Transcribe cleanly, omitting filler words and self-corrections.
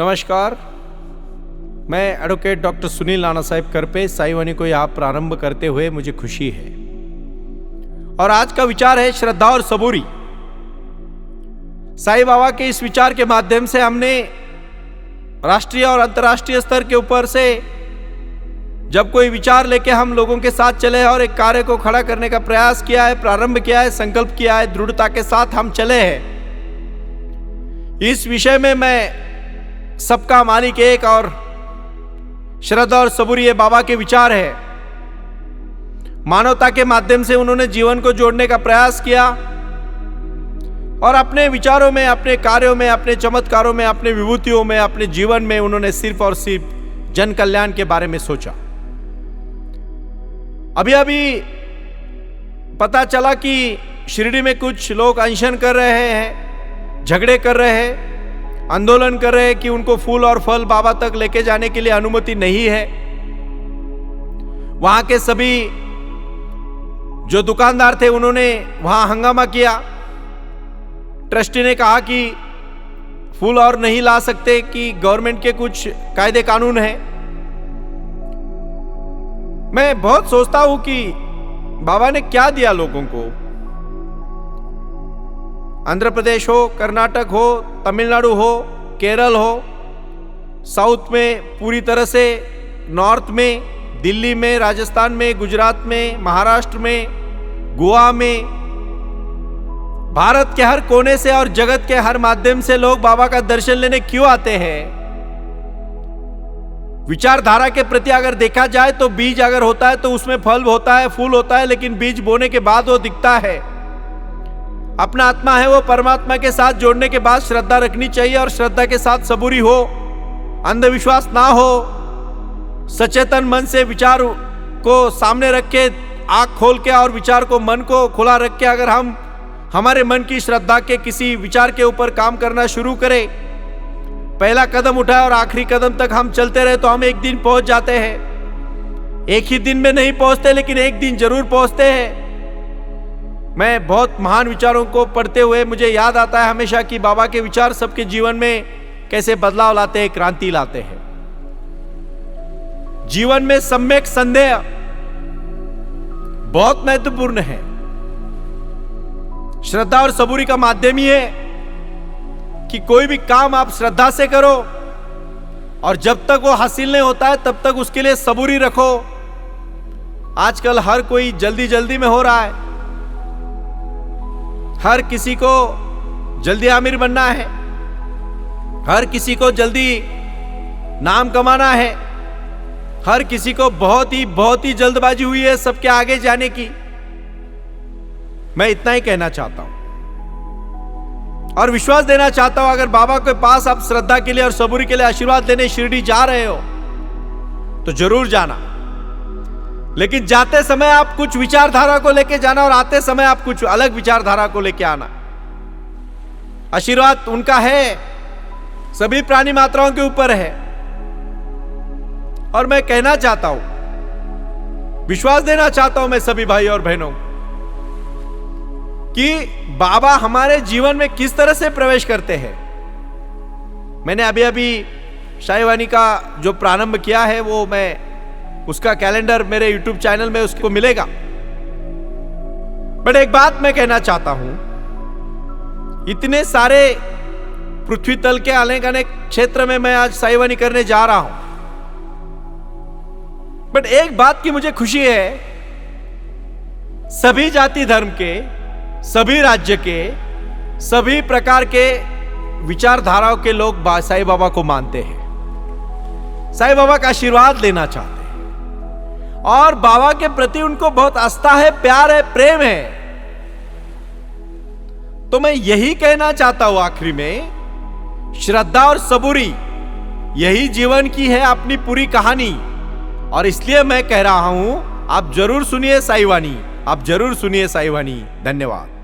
नमस्कार, मैं advocate doctor Sunil Nana Saheb Karpe Sai वाणी को यहाँ प्रारंभ करते हुए मुझे खुशी है। और आज का विचार है श्रद्धा और सबूरी। साईं बाबा के इस विचार के माध्यम से हमने राष्ट्रीय और अंतर्राष्ट्रीय स्तर के ऊपर से जब कोई विचार लेके हम लोगों के साथ चले और एक कार्य को खड़ा करने का प्रयास किया है, प्रारंभ किया है, संकल्प किया है, दृढ़ता के साथ हम चले हैं। इस विषय में मैं सबका मालिक एक और श्रद्धा और सबूरी ये बाबा के विचार है। मानवता के माध्यम से उन्होंने जीवन को जोड़ने का प्रयास किया और अपने विचारों में, अपने कार्यों में, अपने चमत्कारों में, अपने विभूतियों में, अपने जीवन में उन्होंने सिर्फ और सिर्फ जन कल्याण के बारे में सोचा। अभी अभी पता चला कि शिरडी में कुछ लोग अनशन कर रहे हैं, झगड़े कर रहे हैं, आंदोलन कर रहे हैं कि उनको फूल और फल बाबा तक लेके जाने के लिए अनुमति नहीं है। वहां के सभी जो दुकानदार थे उन्होंने वहां हंगामा किया। ट्रस्टी ने कहा कि फूल और नहीं ला सकते कि गवर्नमेंट के कुछ कायदे कानून हैं। मैं बहुत सोचता हूं कि बाबा ने क्या दिया लोगों को। आंध्र प्रदेश हो, कर्नाटक हो, तमिलनाडु हो, केरल हो, साउथ में पूरी तरह से, नॉर्थ में, दिल्ली में, राजस्थान में, गुजरात में, महाराष्ट्र में, गोवा में, भारत के हर कोने से और जगत के हर माध्यम से लोग बाबा का दर्शन लेने क्यों आते हैं? विचारधारा के प्रति अगर देखा जाए तो बीज अगर होता है तो उसमें फल होता है, फूल होता है, लेकिन बीज बोने के बाद वो दिखता है। अपना आत्मा है वो परमात्मा के साथ जोड़ने के बाद श्रद्धा रखनी चाहिए और श्रद्धा के साथ सबूरी हो, अंधविश्वास ना हो। सचेतन मन से विचार को सामने रख के, आंख खोल के और विचार को, मन को खुला रख के अगर हम हमारे मन की श्रद्धा के किसी विचार के ऊपर काम करना शुरू करें, पहला कदम उठाए और आखिरी कदम तक हम चलते रहे तो हम एक दिन पहुंच जाते हैं। एक ही दिन में नहीं पहुंचते, लेकिन एक दिन जरूर पहुंचते हैं। मैं बहुत महान विचारों को पढ़ते हुए मुझे याद आता है हमेशा कि बाबा के विचार सबके जीवन में कैसे बदलाव लाते हैं, क्रांति लाते हैं। जीवन में सम्यक संदेह बहुत महत्वपूर्ण है। श्रद्धा और सबूरी का माध्यम ही है कि कोई भी काम आप श्रद्धा से करो और जब तक वो हासिल नहीं होता है तब तक उसके लिए सबूरी रखो। आजकल हर कोई जल्दी जल्दी में हो रहा है। हर किसी को जल्दी आमिर बनना है, हर किसी को जल्दी नाम कमाना है, हर किसी को बहुत ही जल्दबाजी हुई है सबके आगे जाने की। मैं इतना ही कहना चाहता हूं और विश्वास देना चाहता हूं, अगर बाबा के पास आप श्रद्धा के लिए और सबूरी के लिए आशीर्वाद लेने शिरडी जा रहे हो तो जरूर जाना, लेकिन जाते समय आप कुछ विचारधारा को लेके जाना और आते समय आप कुछ अलग विचारधारा को लेके आना। आशीर्वाद उनका है, सभी प्राणी मात्राओं के ऊपर है। और मैं कहना चाहता हूं, विश्वास देना चाहता हूं मैं सभी भाई और बहनों कि बाबा हमारे जीवन में किस तरह से प्रवेश करते हैं। मैंने अभी अभी साई वाणी का जो प्रारंभ किया है वो मैं उसका कैलेंडर मेरे YouTube चैनल में उसको मिलेगा। बट एक बात मैं कहना चाहता हूं, इतने सारे पृथ्वी तल के अनेक अनेक क्षेत्र में मैं आज साई वाणी करने जा रहा हूं, बट एक बात की मुझे खुशी है, सभी जाति धर्म के, सभी राज्य के, सभी प्रकार के विचारधाराओं के लोग साईं बाबा को मानते हैं, साईं बाबा का आशीर्वाद लेना चाहते हैं और बाबा के प्रति उनको बहुत आस्था है, प्यार है, प्रेम है। तो मैं यही कहना चाहता हूं आखिरी में, श्रद्धा और सबूरी यही जीवन की है अपनी पूरी कहानी। और इसलिए मैं कह रहा हूं, आप जरूर सुनिए साई वाणी, आप जरूर सुनिए साई वाणी। धन्यवाद।